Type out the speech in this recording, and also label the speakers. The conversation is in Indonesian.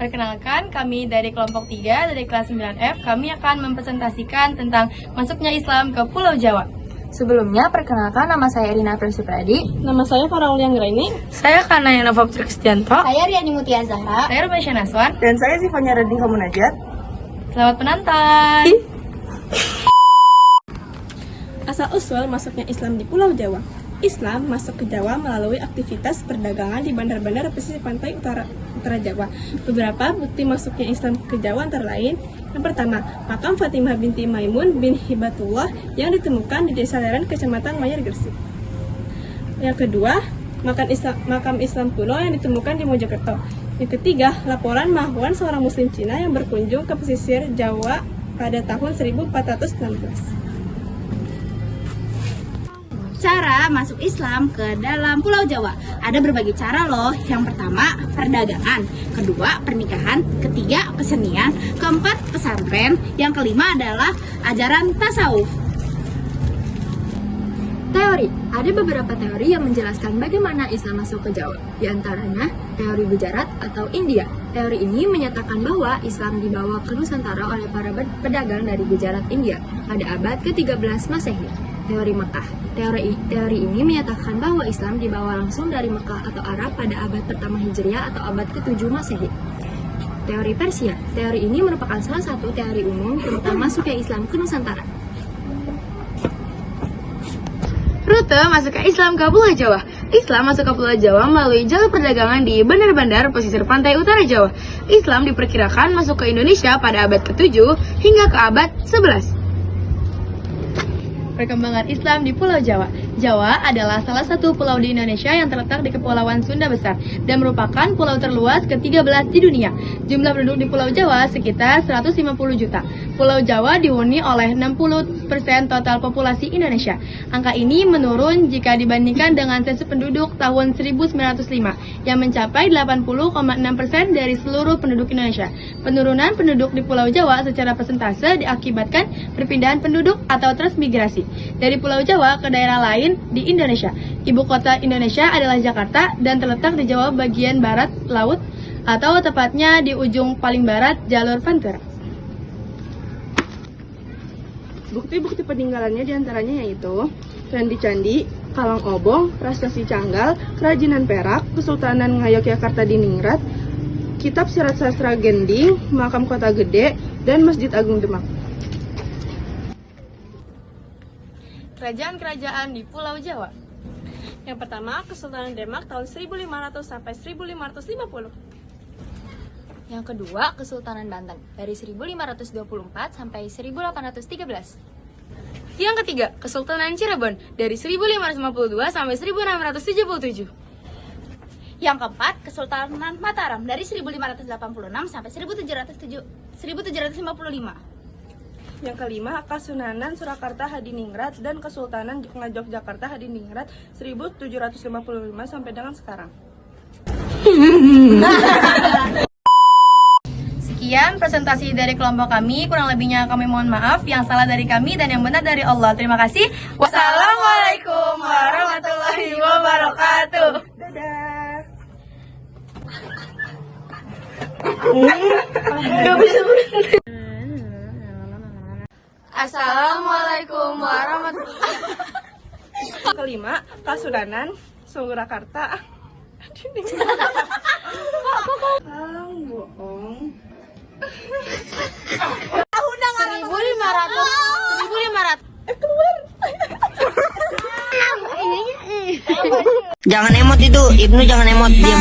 Speaker 1: Perkenalkan, kami dari kelompok 3 dari kelas 9F, kami akan mempresentasikan tentang masuknya Islam ke Pulau Jawa.
Speaker 2: Sebelumnya, perkenalkan nama saya Irina Prasupradi.
Speaker 3: Nama saya Farah Uliang Graini.
Speaker 1: Saya Kanaya Nova Putri Kristianto.
Speaker 4: Saya Riani Mutia Zahra.
Speaker 1: Saya Rumaisya Naswan.
Speaker 3: Dan saya Sifanya Radin Komunajat.
Speaker 1: Selamat penonton.
Speaker 3: Asal-usul masuknya Islam di Pulau Jawa. Islam masuk ke Jawa melalui aktivitas perdagangan di bandar-bandar pesisir pantai utara Jawa. Beberapa bukti masuknya Islam ke Jawa antara lain: yang pertama, makam Fatimah binti Maimun bin Hibatullah yang ditemukan di Desa Leren, Kecamatan Manyar, Gresik. Yang kedua, makam Islam kuno yang ditemukan di Mojokerto. Yang ketiga, laporan Mahuan, seorang Muslim Cina yang berkunjung ke pesisir Jawa pada tahun 1416.
Speaker 4: Cara masuk Islam ke dalam Pulau Jawa. Ada berbagai cara loh. Yang pertama, perdagangan. Kedua, pernikahan. Ketiga, kesenian. Keempat, pesantren. Yang kelima adalah ajaran tasawuf.
Speaker 2: Teori. Ada beberapa teori yang menjelaskan bagaimana Islam masuk ke Jawa. Di antaranya, teori Gujarat atau India. Teori ini menyatakan bahwa Islam dibawa ke Nusantara oleh para pedagang dari Gujarat, India pada abad ke-13 Masehi. Teori Mekah. Teori ini menyatakan bahwa Islam dibawa langsung dari Mekah atau Arab pada abad pertama Hijriah atau abad ke-7 Masehi. Teori Persia. Teori ini merupakan salah satu teori umum tentang masuknya Islam ke Nusantara.
Speaker 1: Rute masuknya Islam ke Pulau Jawa. Islam masuk ke Pulau Jawa melalui jalur perdagangan di bandar-bandar pesisir pantai utara Jawa. Islam diperkirakan masuk ke Indonesia pada abad ke-7 hingga ke abad 11. Perkembangan Islam di Pulau Jawa. Jawa adalah salah satu pulau di Indonesia yang terletak di Kepulauan Sunda Besar dan merupakan pulau terluas ke-13 di dunia. Jumlah penduduk di Pulau Jawa sekitar 150 juta. Pulau Jawa dihuni oleh 60% total populasi Indonesia. Angka ini menurun jika dibandingkan dengan sensus penduduk tahun 1905 yang mencapai 80,6% dari seluruh penduduk Indonesia. Penurunan penduduk di Pulau Jawa secara persentase diakibatkan perpindahan penduduk atau transmigrasi dari Pulau Jawa ke daerah lain di Indonesia. Ibu kota Indonesia adalah Jakarta dan terletak di Jawa bagian barat laut atau tepatnya di ujung paling barat jalur Pantura.
Speaker 3: Bukti-bukti peninggalannya diantaranya yaitu candi-candi, Kalang Obong, Prestasi Canggal, Kerajinan Perak, Kesultanan Ngayogyakarta di Ningrat, Kitab Sirat Sastra Gending, Makam Kota Gede, dan Masjid Agung Demak.
Speaker 1: Kerajaan-kerajaan di Pulau Jawa.
Speaker 3: Yang pertama, Kesultanan Demak tahun 1500 sampai 1550.
Speaker 2: Yang kedua, Kesultanan Banten dari 1524 sampai 1813.
Speaker 1: Yang ketiga, Kesultanan Cirebon dari 1552 sampai 1677.
Speaker 4: Yang keempat, Kesultanan Mataram dari 1586 sampai 1755.
Speaker 3: Yang kelima, Kasunanan Surakarta Hadiningrat dan Kesultanan Ngayogyakarta Hadiningrat 1755 sampai dengan sekarang.
Speaker 1: Sekian presentasi dari kelompok kami, kurang lebihnya kami mohon maaf, yang salah dari kami dan yang benar dari Allah. Terima kasih. Wassalamualaikum warahmatullahi wabarakatuh.
Speaker 3: Dadah.
Speaker 1: Assalamualaikum warahmatullahi wabarakatuh.
Speaker 3: Kelima, Kasunanan Surakarta Kalang bohong.
Speaker 1: 1500.
Speaker 5: Jangan emot itu, Ibnu jangan emot, diam.